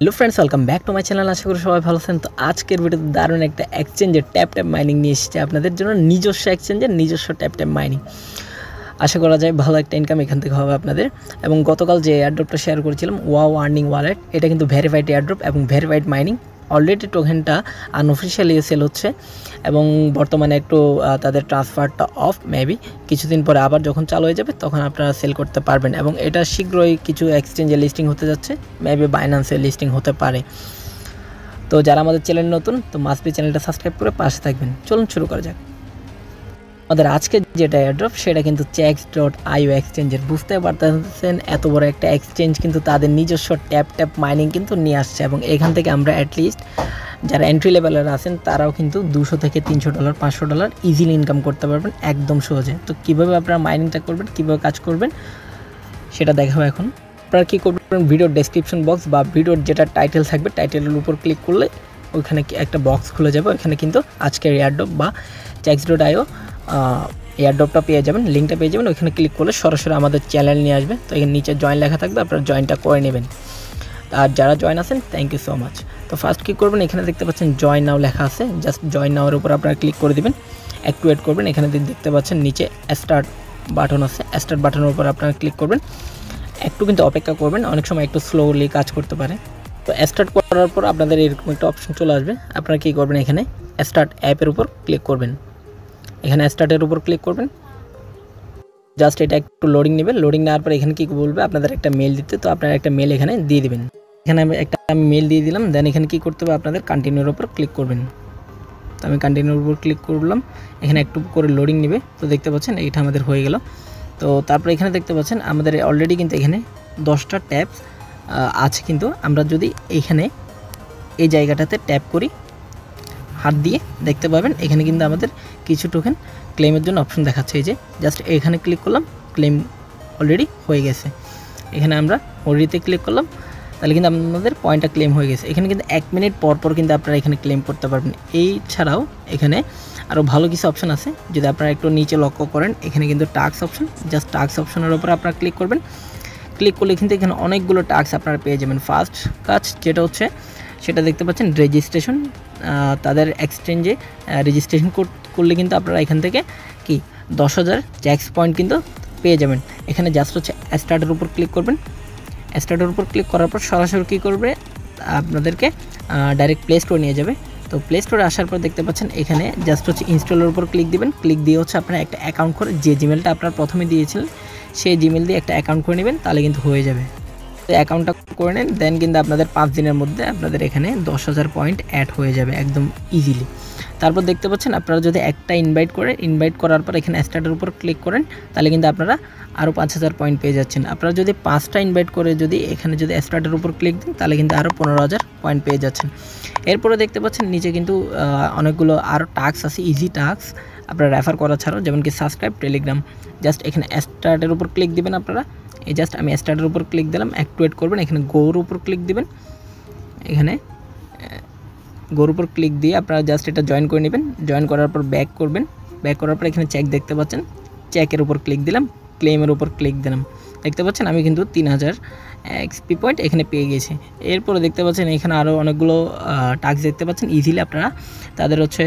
Hello friends welcome back to my channel. आशा करी सबाई भालो आছেন। तो आजकेर भिडियोते दारुण একটা এক্সচেঞ্জের ট্যাপ মাইনিং নিয়ে এসেছি আপনাদের জন্য, নিজস্ব এক্সচেঞ্জের নিজস্ব ট্যাপ মাইনিং। আশা করা যায় ভালো একটা ইনকাম এখান থেকে হবে আপনাদের। এবং গতকাল যে এয়ারড্রপটা শেয়ার করেছিলাম ওয়াও আর্নিং ওয়ালেট, এটা কিন্তু ভেরিফাইড এয়ারড্রপ এবং ভেরিফাইড মাইনিং। অলরেডি টোকেনটা আনঅফিশিয়ালি সেল হচ্ছে এবং বর্তমানে একটু তাদের ট্রান্সফারটা অফ, মেবি কিছুদিন পরে আবার যখন চালু হয়ে যাবে তখন আপনারা সেল করতে পারবেন। এবং এটা শীঘ্রই কিছু এক্সচেঞ্জে লিস্টিং হতে যাচ্ছে, মেবি বাইন্যান্সে লিস্টিং হতে পারে। তো যারা আমাদের চ্যানেল নতুন, তো মাস্ট বি চ্যানেলটা সাবস্ক্রাইব করে পাশে থাকবেন। চলুন শুরু করা যাক। আমাদের আজকে যেটা এয়ারড্রপ সেটা কিন্তু chex.io এক্সচেঞ্জের। বুঝতে পারতেছেন এত বড় একটা এক্সচেঞ্জ কিন্তু তাদের নিজস্ব ট্যাপ মাইনিং কিন্তু নিয়ে আসছে এবং এখান থেকে আমরা অ্যাটলিস্ট যারা এন্ট্রি লেভেলের আছেন তারাও কিন্তু $200 থেকে $300 $500 ইজিলি ইনকাম করতে পারবেন একদম সহজে। তো কীভাবে আপনারা মাইনিংটা করবেন, কীভাবে কাজ করবেন সেটা দেখাবো এখন। আপনারা কী করবেন, ভিডিওর ডেসক্রিপশন বক্স বা ভিডিওর যেটা টাইটেল থাকবে টাইটেলের উপর ক্লিক করলে ওইখানে একটা বক্স খুলে যাবে। ওইখানে কিন্তু আজকের এয়ারড্রপ বা chex.io এয়ারড্রপটা পেয়ে যাবেন, লিঙ্কটা পেয়ে যাবেন। ওইখানে ক্লিক করলে সরাসরি আমাদের চ্যানেল নিয়ে আসবে। তো এখানে নিচে জয়েন লেখা থাকবে, আপনারা জয়েনটা করে নেবেন। আর যারা জয়েন আছেন থ্যাংক ইউ সো মাচ। তো ফার্স্ট কী করবেন, এখানে দেখতে পাচ্ছেন জয়েন নাও লেখা আছে, জাস্ট জয়েন নাওয়ের উপর আপনারা ক্লিক করে দেবেন, অ্যাক্টিভেট করবেন। এখানে দেখতে পাচ্ছেন নিচে স্টার্ট বাটন আছে, স্টার্ট বাটনের উপর আপনারা ক্লিক করবেন। একটু কিন্তু অপেক্ষা করবেন, অনেক সময় একটু স্লোলি কাজ করতে পারে। তো স্টার্ট করার পর আপনাদের এরকম একটা অপশন চলে আসবে। আপনারা কী করবেন, এখানে স্টার্ট অ্যাপের উপর ক্লিক করবেন। এখানে স্টার্টের উপর ক্লিক করবেন, জাস্ট এটা একটু লোডিং নেবে। লোডিং নেওয়ার পর এখানে কী বলবে আপনাদের একটা মেল দিতে, তো আপনারা একটা মেল এখানে দিয়ে দিবেন। এখানে আমি একটা মেল দিয়ে দিলাম। দেন এখানে কী করতে হবে, আপনাদের কন্টিনিউর উপর ক্লিক করবেন। তো আমি কন্টিনিউর উপর ক্লিক করলাম, এখানে একটু করে লোডিং নেবে। তো দেখতে পাচ্ছেন এইটা আমাদের হয়ে গেল। তো তারপরে এখানে দেখতে পাচ্ছেন আমাদের অলরেডি কিন্তু এখানে 10টা ট্যাপস আছে। কিন্তু আমরা যদি এইখানে এই জায়গাটাতে ট্যাপ করি হাত দিয়ে, দেখতে পাবেন এখানে কিন্তু আমাদের কিছু টোকেন ক্লেমের জন্য অপশন দেখাচ্ছে। এই যে জাস্ট এখানে ক্লিক করলাম, ক্লেম অলরেডি হয়ে গেছে। এখানে আমরা অলরেডিতে ক্লিক করলাম, তাহলে কিন্তু আমাদের পয়েন্টটা ক্লেম হয়ে গেছে। এখানে কিন্তু 1 মিনিট পর কিন্তু আপনারা এখানে ক্লেম করতে পারবেন। এই ছাড়াও এখানে আরও ভালো কিছু অপশন আছে, যদি আপনারা একটু নিচে লক্ষ্য করেন এখানে কিন্তু টাস্ক অপশন, জাস্ট টাস্ক অপশনের উপর আপনারা ক্লিক করবেন। ক্লিক করলে কিন্তু এখানে অনেকগুলো টাস্ক আপনারা পেয়ে যাবেন। ফার্স্ট কাজ যেটা হচ্ছে সেটা দেখতে পাচ্ছেন রেজিস্ট্রেশন। তাদের এক্সচেঞ্জে রেজিস্ট্রেশন করলে কিন্তু আপনারা এখান থেকে কি 10,000 chex পয়েন্ট কিন্তু পেয়ে যাবেন। এখানে জাস্ট হচ্ছে স্টার্টের উপর ক্লিক করবেন। স্টার্টের উপর ক্লিক করার পর সরাসরি কী করবে, আপনাদেরকে ডাইরেক্ট প্লে স্টোরে নিয়ে যাবে। তো প্লে স্টোরে আসার পর দেখতে পাচ্ছেন এখানে জাস্ট হচ্ছে ইনস্টলের উপর ক্লিক দিবেন। ক্লিক দিয়ে হচ্ছে আপনারা একটা অ্যাকাউন্ট করে, যে জিমেলটা আপনারা প্রথমে দিয়েছিলেন সেই জিমেল দিয়ে একটা অ্যাকাউন্ট করে নেবেন, তাহলে কিন্তু হয়ে যাবে। তো অ্যাকাউন্টটা করে নেন, দেন কিন্তু আপনাদের 5 দিনের মধ্যে আপনাদের এখানে 10,000 পয়েন্ট অ্যাড হয়ে যাবে একদম ইজিলি। তারপর দেখতে পাচ্ছেন আপনারা যদি একটা ইনভাইট করার পর এখানে স্টার্টের উপর ক্লিক করেন, তাহলে কিন্তু আপনারা আরও 5,000 পয়েন্ট পেয়ে যাচ্ছেন। আপনারা যদি 5টা ইনভাইট করে যদি এখানে যদি স্টার্টের উপর ক্লিক দিন, তাহলে কিন্তু আরও 15,000 পয়েন্ট পেয়ে যাচ্ছেন। এরপরে দেখতে পাচ্ছেন নিচে কিন্তু অনেকগুলো আরও টাস্ক আছে, ইজি টাস্ক আপনারা রেফার করা ছাড়াও, যেমন কি সাবস্ক্রাইব টেলিগ্রাম। জাস্ট এখানে স্টার্টের উপর ক্লিক দিবেন আপনারা। এই জাস্ট আমি স্টার্টের উপর ক্লিক দিলাম, অ্যাক্টিভেট করবেন। এখানে গোর উপর ক্লিক দিবেন, এখানে গোর উপর ক্লিক দিয়ে আপনারা জাস্ট এটা জয়েন করে নেবেন। জয়েন করার পর ব্যাক করবেন। ব্যাক করার পর এখানে চেক দেখতে পাচ্ছেন, চেকের উপর ক্লিক দিলাম, ক্লেমের উপর ক্লিক দিলাম। দেখতে পাচ্ছেন আমি কিন্তু 3000 XP পয়েন্ট এখানে পেয়ে গেছি। এরপরে দেখতে পাচ্ছেন এখানে আরও অনেকগুলো টাস্ক দেখতে পাচ্ছেন। ইজিলি আপনারা তাদের হচ্ছে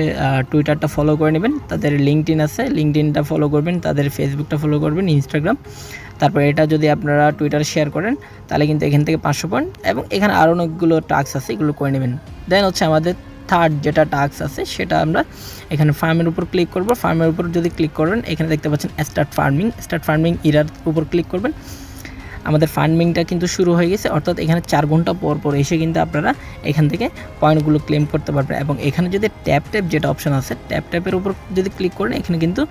টুইটারটা ফলো করে নেবেন, তাদের লিঙ্কডইন আছে, লিঙ্কডইনটা ফলো করবেন, তাদের ফেসবুকটা ফলো করবেন, ইনস্টাগ্রাম। তারপর এটা যদি আপনারা টুইটার শেয়ার করেন তাহলে কিন্তু এখান থেকে 500 পয়েন্ট, এবং এখানে আরও অনেকগুলো টাস্ক আছে, এগুলো করে নেবেন। দেন হচ্ছে আমাদের থার্ড যেটা টাস্ক আছে সেটা আমরা এখানে ফার্মের উপর ক্লিক করব। ফার্মের উপর যদি ক্লিক করবেন এখানে দেখতে পাচ্ছেন স্টার্ট ফার্মিং ইরার উপর ক্লিক করবেন। আমাদের ফার্মিংটা কিন্তু শুরু হয়ে গেছে, অর্থাৎ এখানে 4 ঘন্টা পর এসে কিন্তু আপনারা এখান থেকে পয়েন্টগুলো ক্লেম করতে পারবেন। এবং এখানে যদি ট্যাপ যেটা অপশন আছে ট্যাপের উপর যদি ক্লিক করেন এখানে কিন্তু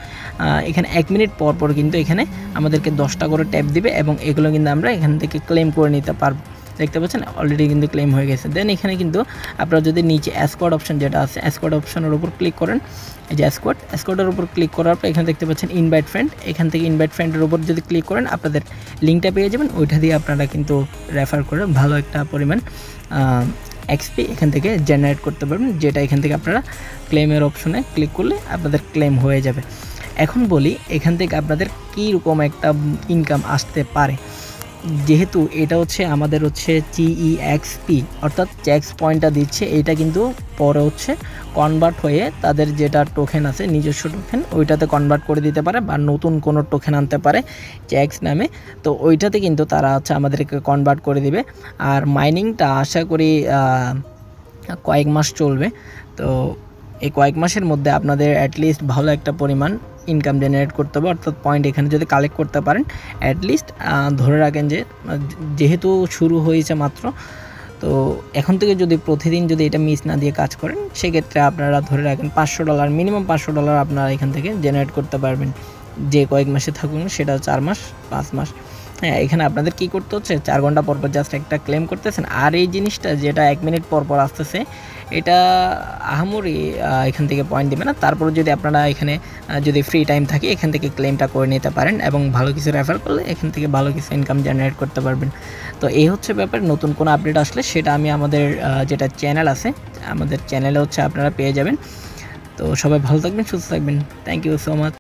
এখানে 1 মিনিট পর কিন্তু এখানে আমাদেরকে 10টা করে ট্যাপ দিবে এবং এগুলো কিন্তু আমরা এখান থেকে ক্লেম করে নিতে পারবো। দেখতে পাচ্ছেন অলরেডি কিন্তু ক্লেম হয়ে গেছে। দেন এখানে কিন্তু আপনারা যদি নিচে স্কোয়াড অপশন যেটা আছে স্কোয়াড অপশনের উপর ক্লিক করেন, এই যে স্কোয়াডের উপর ক্লিক করার পর এখানে দেখতে পাচ্ছেন ইনভাইট ফ্রেন্ড। এখান থেকে ইনভাইট ফ্রেন্ডের উপর যদি ক্লিক করেন আপনাদের লিঙ্কটা পেয়ে যাবেন, ওইটা দিয়ে আপনারা কিন্তু রেফার করে ভালো একটা পরিমাণ XP এখান থেকে জেনারেট করতে পারবেন, যেটা এখান থেকে আপনারা ক্লেমের অপশনে ক্লিক করলে আপনাদের ক্লেম হয়ে যাবে। এখন বলি এখান থেকে আপনাদের কীরকম একটা ইনকাম আসতে পারে। যেহেতু এটা হচ্ছে আমাদের হচ্ছে GEXP অর্থাৎ চ্যাক্স পয়েন্টটা দিচ্ছে, এটা কিন্তু পরে হচ্ছে কনভার্ট হয়ে তাদের যেটা টোকেন আছে নিজস্ব টোকেন ওইটাতে কনভার্ট করে দিতে পারে বা নতুন কোনো টোকেন আনতে পারে চ্যাক্স নামে। তো ওইটাতে কিন্তু তারা হচ্ছে আমাদেরকে কনভার্ট করে দিবে। আর মাইনিংটা আশা করি কয়েক মাস চলবে। তো এই কয়েক মাসের মধ্যে আপনাদের অ্যাটলিস্ট ভালো একটা পরিমাণ ইনকাম জেনারেট করতে হবে, অর্থাৎ পয়েন্ট এখানে যদি কালেক্ট করতে পারেন অ্যাটলিস্ট ধরে রাখেন যে যেহেতু শুরু হয়েছে মাত্র, তো এখন থেকে যদি প্রতিদিন যদি এটা মিস না দিয়ে কাজ করেন সেক্ষেত্রে আপনারা ধরে রাখেন $500 মিনিমাম $500 আপনারা এখান থেকে জেনারেট করতে পারবেন। যে কয়েক মাসে থাকুন, সেটা 4 মাস 5 মাস। হ্যাঁ, এখানে আপনাদের কি করতে হচ্ছে, 4 ঘন্টা পর পর জাস্ট একটা ক্লেম করতেছেন। আর এই জিনিসটা যেটা 1 মিনিট পর পর আসতেছে, এটা আহামরি এখান থেকে পয়েন্ট দেবে না। তারপরে যদি আপনারা এখানে যদি ফ্রি টাইম থাকে এখান থেকে ক্লেমটা করে নিতে পারেন এবং ভালো কিছু রেফার করলে এখান থেকে ভালো কিছু ইনকাম জেনারেট করতে পারবেন। তো এই হচ্ছে ব্যাপার। নতুন কোনো আপডেট আসলে সেটা আমি আমাদের যেটা চ্যানেল আছে আমাদের চ্যানেলে হচ্ছে আপনারা পেয়ে যাবেন। তো সবাই ভালো থাকবেন, সুস্থ থাকবেন। Thank you so much.